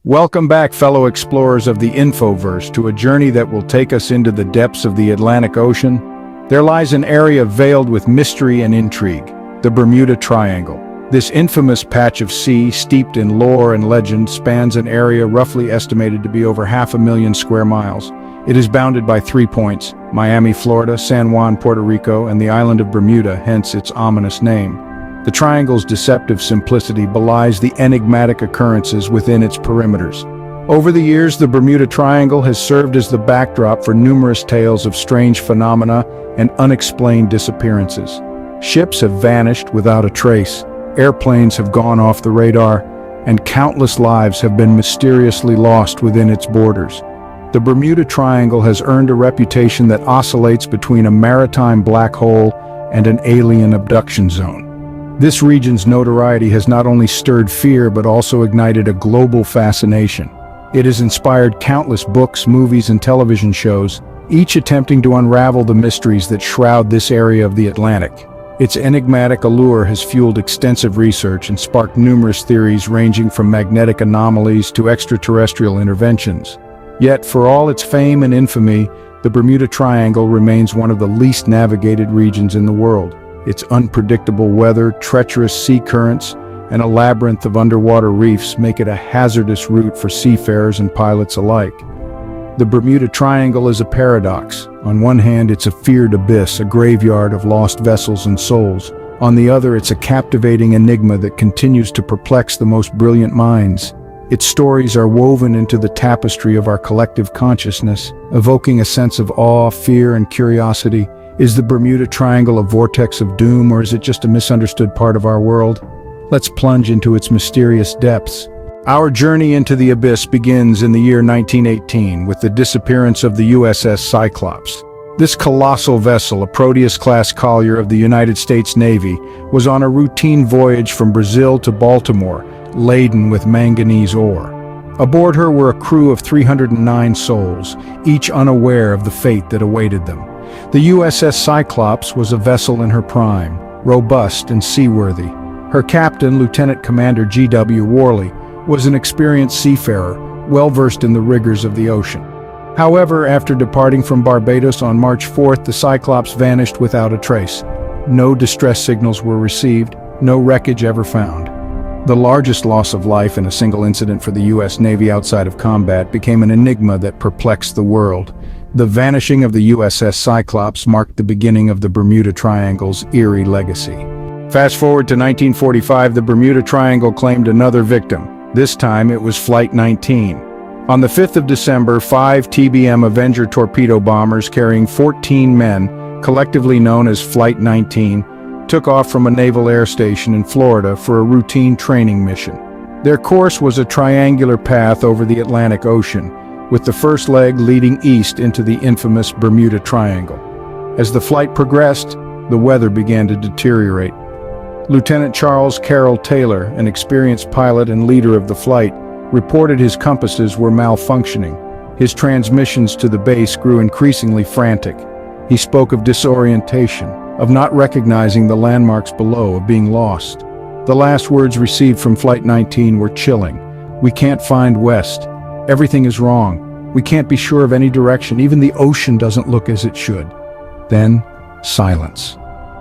Welcome back, fellow explorers of the Infoverse, to a journey that will take us into the depths of the Atlantic Ocean. There lies an area veiled with mystery and intrigue, the Bermuda Triangle. This infamous patch of sea, steeped in lore and legend, spans an area roughly estimated to be over 500,000 square miles. It is bounded by 3 points: Miami, Florida, San Juan, Puerto Rico, and the island of Bermuda, hence its ominous name. The triangle's deceptive simplicity belies the enigmatic occurrences within its perimeters. Over the years, the Bermuda Triangle has served as the backdrop for numerous tales of strange phenomena and unexplained disappearances. Ships have vanished without a trace, airplanes have gone off the radar, and countless lives have been mysteriously lost within its borders. The Bermuda Triangle has earned a reputation that oscillates between a maritime black hole and an alien abduction zone. This region's notoriety has not only stirred fear but also ignited a global fascination. It has inspired countless books, movies, and television shows, each attempting to unravel the mysteries that shroud this area of the Atlantic. Its enigmatic allure has fueled extensive research and sparked numerous theories ranging from magnetic anomalies to extraterrestrial interventions. Yet, for all its fame and infamy, the Bermuda Triangle remains one of the least navigated regions in the world. Its unpredictable weather, treacherous sea currents, and a labyrinth of underwater reefs make it a hazardous route for seafarers and pilots alike. The Bermuda Triangle is a paradox. On one hand, it's a feared abyss, a graveyard of lost vessels and souls. On the other, it's a captivating enigma that continues to perplex the most brilliant minds. Its stories are woven into the tapestry of our collective consciousness, evoking a sense of awe, fear, and curiosity. Is the Bermuda Triangle a vortex of doom, or is it just a misunderstood part of our world? Let's plunge into its mysterious depths. Our journey into the abyss begins in the year 1918 with the disappearance of the USS Cyclops. This colossal vessel, a Proteus-class collier of the United States Navy, was on a routine voyage from Brazil to Baltimore, laden with manganese ore. Aboard her were a crew of 309 souls, each unaware of the fate that awaited them. The USS Cyclops was a vessel in her prime, robust and seaworthy. Her captain, Lieutenant Commander G.W. Worley, was an experienced seafarer, well-versed in the rigors of the ocean. However, after departing from Barbados on March 4th, the Cyclops vanished without a trace. No distress signals were received, no wreckage ever found. The largest loss of life in a single incident for the U.S. Navy outside of combat became an enigma that perplexed the world. The vanishing of the USS Cyclops marked the beginning of the Bermuda Triangle's eerie legacy. Fast forward to 1945, the Bermuda Triangle claimed another victim. This time it was Flight 19. On the 5th of December, 5 TBM Avenger torpedo bombers carrying 14 men, collectively known as Flight 19, took off from a naval air station in Florida for a routine training mission. Their course was a triangular path over the Atlantic Ocean, with the first leg leading east into the infamous Bermuda Triangle. As the flight progressed, the weather began to deteriorate. Lieutenant Charles Carroll Taylor, an experienced pilot and leader of the flight, reported his compasses were malfunctioning. His transmissions to the base grew increasingly frantic. He spoke of disorientation, of not recognizing the landmarks below, of being lost. The last words received from Flight 19 were chilling. "We can't find west. Everything is wrong. We can't be sure of any direction. Even the ocean doesn't look as it should." Then, silence.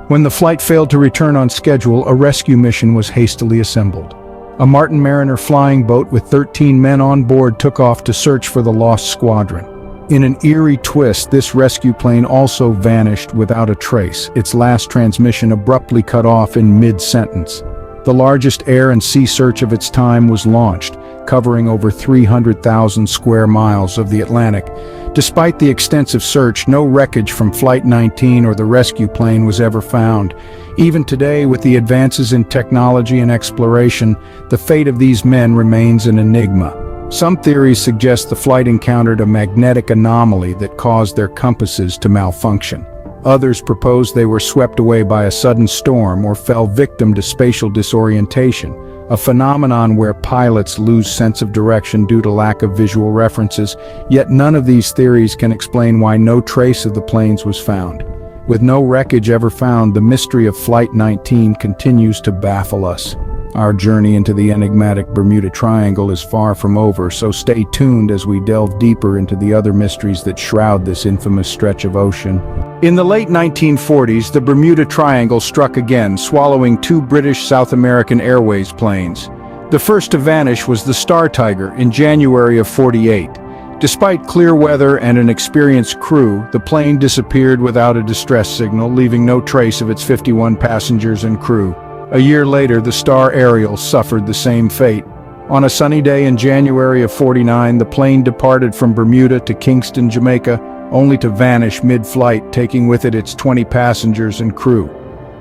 When the flight failed to return on schedule, a rescue mission was hastily assembled. A Martin Mariner flying boat with 13 men on board took off to search for the lost squadron. In an eerie twist, this rescue plane also vanished without a trace, its last transmission abruptly cut off in mid-sentence. The largest air and sea search of its time was launched, covering over 300,000 square miles of the Atlantic. Despite the extensive search, no wreckage from Flight 19 or the rescue plane was ever found. Even today, with the advances in technology and exploration, the fate of these men remains an enigma. Some theories suggest the flight encountered a magnetic anomaly that caused their compasses to malfunction. Others propose they were swept away by a sudden storm or fell victim to spatial disorientation, a phenomenon where pilots lose sense of direction due to lack of visual references. Yet none of these theories can explain why no trace of the planes was found. With no wreckage ever found, the mystery of Flight 19 continues to baffle us. Our journey into the enigmatic Bermuda Triangle is far from over, so stay tuned as we delve deeper into the other mysteries that shroud this infamous stretch of ocean. In the late 1940s, the Bermuda Triangle struck again, swallowing two British South American Airways planes. The first to vanish was the Star Tiger in January of '48. Despite clear weather and an experienced crew, the plane disappeared without a distress signal, leaving no trace of its 51 passengers and crew. A year later, the Star Ariel suffered the same fate. On a sunny day in January of '49, the plane departed from Bermuda to Kingston, Jamaica, only to vanish mid-flight, taking with it its 20 passengers and crew.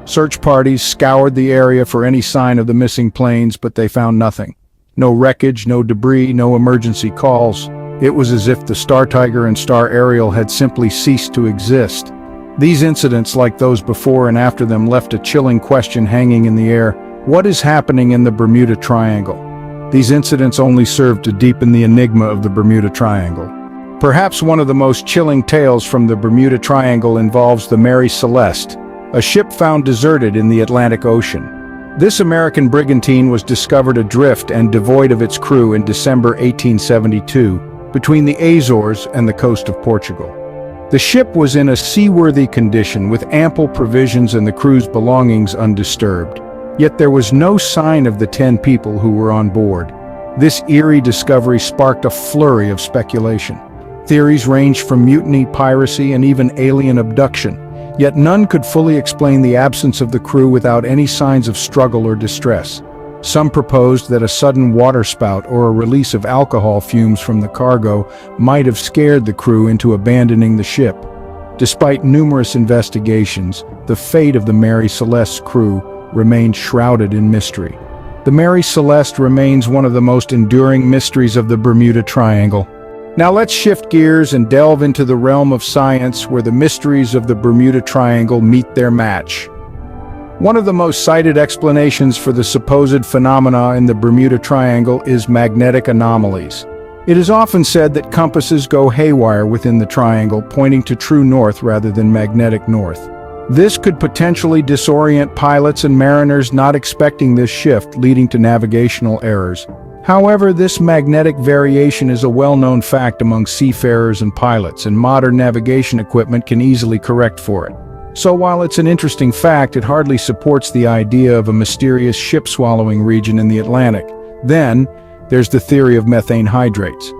Search parties scoured the area for any sign of the missing planes, but they found nothing. No wreckage, no debris, no emergency calls. It was as if the Star Tiger and Star Ariel had simply ceased to exist. These incidents, like those before and after them, left a chilling question hanging in the air. What is happening in the Bermuda Triangle? These incidents only served to deepen the enigma of the Bermuda Triangle. Perhaps one of the most chilling tales from the Bermuda Triangle involves the Mary Celeste, a ship found deserted in the Atlantic Ocean. This American brigantine was discovered adrift and devoid of its crew in December 1872, between the Azores and the coast of Portugal. The ship was in a seaworthy condition with ample provisions and the crew's belongings undisturbed. Yet there was no sign of the 10 people who were on board. This eerie discovery sparked a flurry of speculation. Theories ranged from mutiny, piracy, and even alien abduction, yet none could fully explain the absence of the crew without any signs of struggle or distress. Some proposed that a sudden waterspout or a release of alcohol fumes from the cargo might have scared the crew into abandoning the ship. Despite numerous investigations, the fate of the Mary Celeste's crew remained shrouded in mystery. The Mary Celeste remains one of the most enduring mysteries of the Bermuda Triangle. Now let's shift gears and delve into the realm of science, where the mysteries of the Bermuda Triangle meet their match. One of the most cited explanations for the supposed phenomena in the Bermuda Triangle is magnetic anomalies. It is often said that compasses go haywire within the triangle, pointing to true north rather than magnetic north. This could potentially disorient pilots and mariners not expecting this shift, leading to navigational errors. However, this magnetic variation is a well-known fact among seafarers and pilots, and modern navigation equipment can easily correct for it. So while it's an interesting fact, it hardly supports the idea of a mysterious ship-swallowing region in the Atlantic. Then, there's the theory of methane hydrates.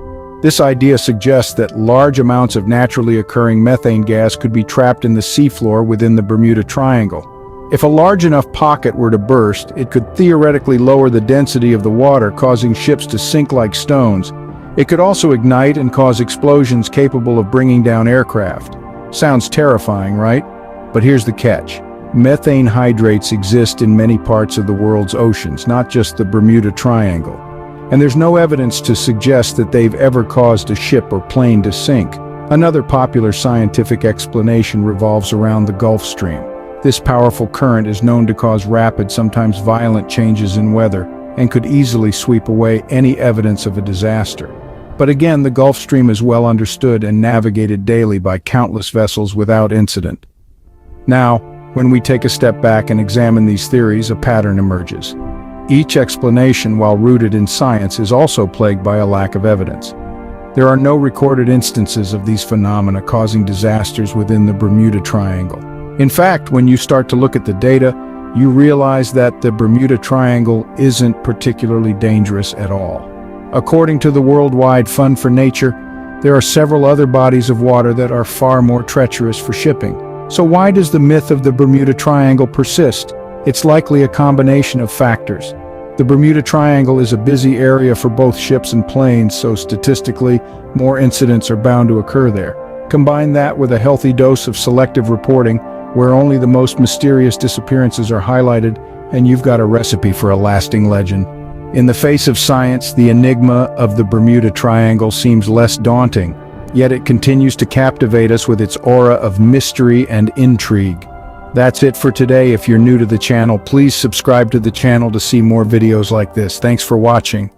This idea suggests that large amounts of naturally occurring methane gas could be trapped in the seafloor within the Bermuda Triangle. If a large enough pocket were to burst, it could theoretically lower the density of the water, causing ships to sink like stones. It could also ignite and cause explosions capable of bringing down aircraft. Sounds terrifying, right? But here's the catch. Methane hydrates exist in many parts of the world's oceans, not just the Bermuda Triangle. And there's no evidence to suggest that they've ever caused a ship or plane to sink. Another popular scientific explanation revolves around the Gulf Stream. This powerful current is known to cause rapid, sometimes violent changes in weather, and could easily sweep away any evidence of a disaster. But again, the Gulf Stream is well understood and navigated daily by countless vessels without incident. Now, when we take a step back and examine these theories, a pattern emerges. Each explanation, while rooted in science, is also plagued by a lack of evidence. There are no recorded instances of these phenomena causing disasters within the Bermuda Triangle. In fact, when you start to look at the data, you realize that the Bermuda Triangle isn't particularly dangerous at all. According to the Worldwide Fund for Nature, there are several other bodies of water that are far more treacherous for shipping. So why does the myth of the Bermuda Triangle persist? It's likely a combination of factors. The Bermuda Triangle is a busy area for both ships and planes, so statistically, more incidents are bound to occur there. Combine that with a healthy dose of selective reporting, where only the most mysterious disappearances are highlighted, and you've got a recipe for a lasting legend. In the face of science, the enigma of the Bermuda Triangle seems less daunting, yet it continues to captivate us with its aura of mystery and intrigue. That's it for today. If you're new to the channel, please subscribe to the channel to see more videos like this. Thanks for watching.